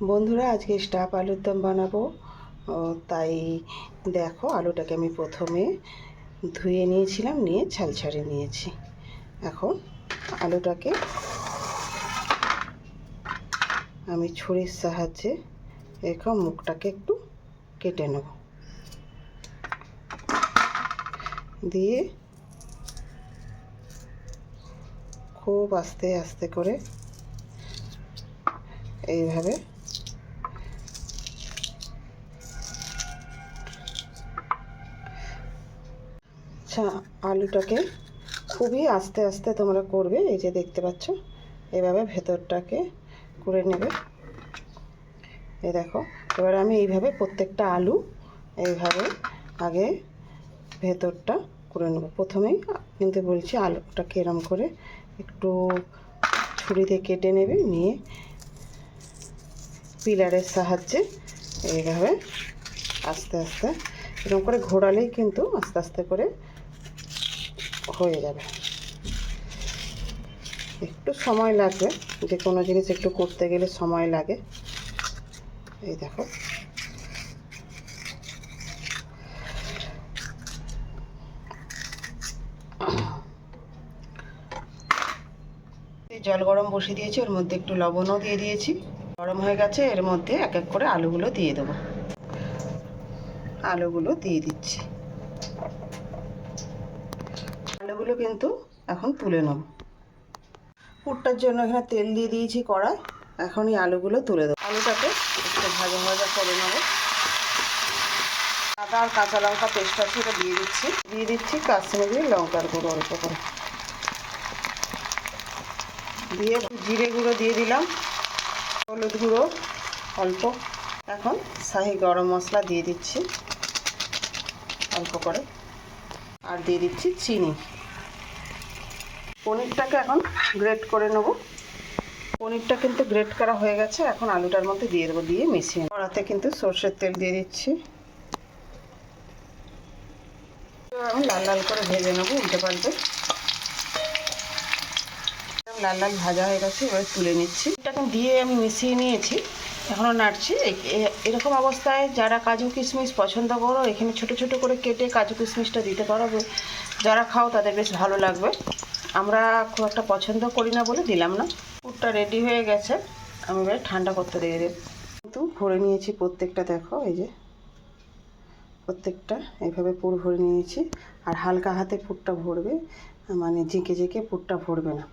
বন্ধুরা, আজকে স্টাফ আলুর দম বানাবো। তাই দেখো, আলুটাকে আমি প্রথমে ধুয়ে নিয়েছিলাম, নিয়ে ছাল ছাড়িয়ে নিয়েছি। এখন আলুটাকে আমি ছুরির সাহায্যে এরকম মুখটাকে একটু কেটে নেব, দিয়ে খুব আস্তে আস্তে করে এইভাবে আলুটাকে খুবই আস্তে আস্তে তোমরা করবে। এই যে দেখতে পাচ্ছ, এইভাবে ভেতরটাকে করে নেবে। এই দেখো, এবার আমি এইভাবে প্রত্যেকটা আলু এইভাবে আগে ভেতরটা করে নেব। প্রথমেই কিন্তু বলছি, আলুটাকে এরম করে একটু ছুরিতে কেটে নেবে, নিয়ে পিলারের সাহায্যে এইভাবে আস্তে আস্তে এরকম করে ঘোরালেই কিন্তু আস্তে আস্তে করে হয়ে যাবে। একটু সময় লাগবে, যে কোনো জিনিস একটু করতে গেলে সময় লাগে। এই দেখো, জল গরম বসিয়ে দিয়েছি, ওর মধ্যে একটু লবণও দিয়ে দিয়েছি। গরম হয়ে গেছে, এর মধ্যে এক এক করে আলুগুলো দিয়ে দেবো। আলুগুলো দিয়ে দিচ্ছি। আলুগুলো কিন্তু এখন তুলে নেব। পুরটার জন্য এখানে তেল দিয়ে দিয়েছি কড়াই। এখন এই আলুগুলো তুলে দেবো। আলুটাকে একটু ভাজা ভাজা করে নেব। আদা আর কাঁচা লঙ্কা পেস্ট আছে, এটা দিয়ে দিচ্ছি কাশ্মীরি লঙ্কার গুঁড়ো অল্প করে দিয়ে, জিরে গুঁড়ো দিয়ে দিলাম, হলুদ গুঁড়ো অল্প। এখন শাহি গরম মশলা দিয়ে দিচ্ছি অল্প করে, আর দিয়ে দিচ্ছি চিনি। পনিরটাকে এখন গ্রেট করে নেব। পনিরটা কিন্তু গ্রেট করা হয়ে গেছে। এখন আলুটার মধ্যে দিয়ে দেবো, দিয়ে মিশিয়ে কড়াতে কিন্তু সর্ষের তেল দিয়ে দিচ্ছি। আমি লাল লাল করে ভেজে নেবো, উল্টে পাল্টে। লাল লাল ভাজা হয়ে গেছে, এবার তুলে নিচ্ছি। এটা দিয়ে আমি মিশিয়ে নিয়েছি, এখনও নাড়ছি। এরকম অবস্থায় যারা কাজু কিশমিশ পছন্দ করো, এখানে ছোট ছোট করে কেটে কাজু কিশমিশটা দিতে পারো। যারা খাও তাদের বেশ ভালো লাগবে। আমরা খুব একটা পছন্দ করি না বলে দিলাম না। পুরটা রেডি হয়ে গেছে, আমি এবার ঠান্ডা করতে দিয়ে দেব। কিন্তু ভরে নিয়েছি প্রত্যেকটা, দেখো এই যে প্রত্যেকটা এইভাবে পুর ভরে নিয়েছি। আর হালকা হাতে পুরটা ভরবে, মানে ঝেঁকে ঝেঁকে পুরটা ভরবে না।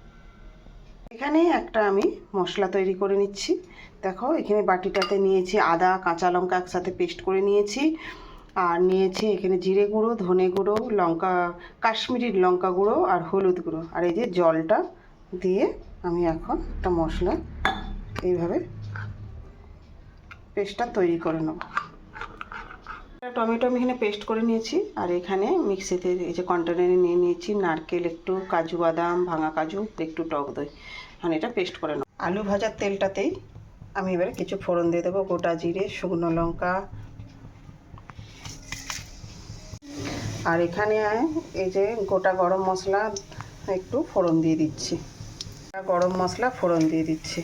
এখানে একটা আমি মশলা তৈরি করে নিচ্ছি। দেখো, এখানে বাটিটাতে নিয়েছি আদা কাঁচা লঙ্কা একসাথে পেস্ট করে নিয়েছি, আর নিয়েছি এখানে জিরে গুঁড়ো, ধনে গুঁড়ো, লঙ্কা কাশ্মীরি লঙ্কা গুঁড়ো আর হলুদ গুঁড়ো, আর এই যে জলটা দিয়ে আমি এখন একটা মশলা এইভাবে পেস্টটা তৈরি করে নেব। টমেটো আমি এখানে পেস্ট করে নিয়েছি, আর এখানে মিক্সিতে এই যে কন্টেনারে নিয়ে নিয়েছি নারকেল, একটু কাজু বাদাম, ভাঙা কাজু, একটু টক দই। মানে এটা পেস্ট করে নেব। আলু ভাজার তেলটাতেই আমি এবারে কিছু ফোড়ন দিয়ে দেবো। গোটা জিরে, শুকনো লঙ্কা, আর এখানে এই যে গোটা গরম মশলা একটু ফোড়ন দিয়ে দিচ্ছি। গরম মশলা ফোড়ন দিয়ে দিচ্ছি,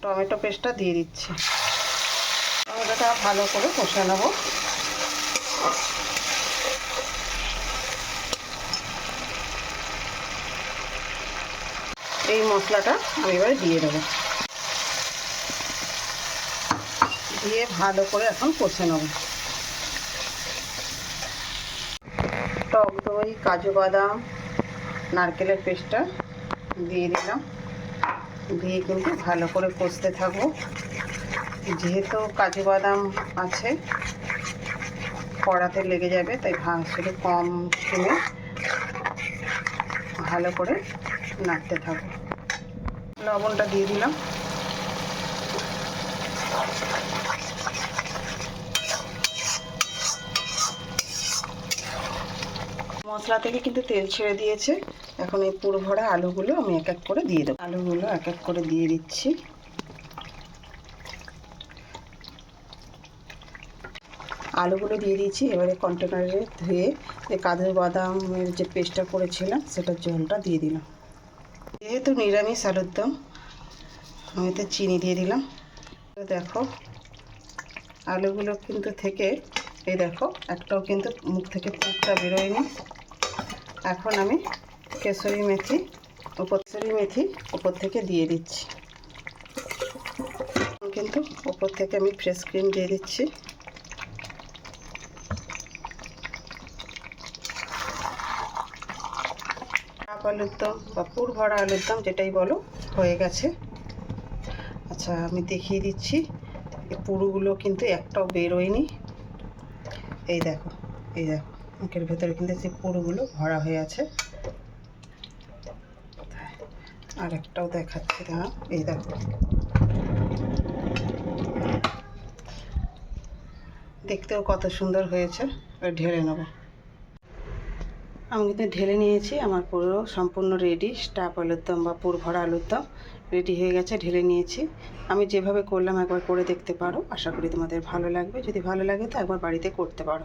টমেটো পেস্টটা দিয়ে দিচ্ছি। টমেটোটা ভালো করে কষে নেব। এই মশলাটা আমি এবারে দিয়ে দেবো, দিয়ে ভালো করে এখন কষে নেব। টক দই, কাজু বাদাম, নারকেলের পেস্টটা দিয়ে দিলাম, দিয়ে কিন্তু ভালো করে কষতে থাকবো। যেহেতু কাজু বাদাম আছে, কড়াতে লেগে যাবে, তাই শুধু কম স্টিমে ভালো করে নাড়তে থাকবো। লবণটা দিয়ে দিলাম। মশলা থেকে কিন্তু তেল ছেড়ে দিয়েছে। এখন এই পুরো ভরা আলুগুলো আমি এক এক করে দিয়ে দেবো। আলুগুলো এক এক করে দিয়ে দিচ্ছি। আলুগুলো দিয়ে দিয়েছি। এবারে কন্টেনারে ধুয়ে যে কাজু বাদামের যে পেস্টটা করেছিলাম সেটার জলটা দিয়ে দিলাম। যেহেতু নিরামিষ আলুর দম, আমি এতে চিনি দিয়ে দিলাম। দেখো আলুগুলো কিন্তু থেকে এই দেখো একটাও কিন্তু মুখ থেকে পুরটা বেরোয়নি। এখন আমি কেশরি মেথি উপর থেকে দিয়ে দিচ্ছি। কিন্তু উপর থেকে আমি ফ্রেশ ক্রিম দিয়ে দিচ্ছি। চাপ আলুর দম বা পুর ভরা আলুর দম যেটাই বলো হয়ে গেছে। আচ্ছা আমি দেখিয়ে দিচ্ছি, এই পুরগুলো কিন্তু একটাও বেরোয়নি। এই দেখো মুখের ভেতরে কিন্তু সেই পুরগুলো ভরা হয়ে আছে। আর একটাও দেখাচ্ছি, দাঁড়াও, এই দেখো, দেখতেও কত সুন্দর হয়েছে। ঢেলে নেব। আমি কিন্তু ঢেলে নিয়েছি, আমার পুরো সম্পূর্ণ রেডি। স্টাফ আলুর দম বা পুর ভরা আলুর দম রেডি হয়ে গেছে, ঢেলে নিয়েছি। আমি যেভাবে করলাম একবার করে দেখতে পারো, আশা করি তোমাদের ভালো লাগবে। যদি ভালো লাগে তো একবার বাড়িতে করতে পারো।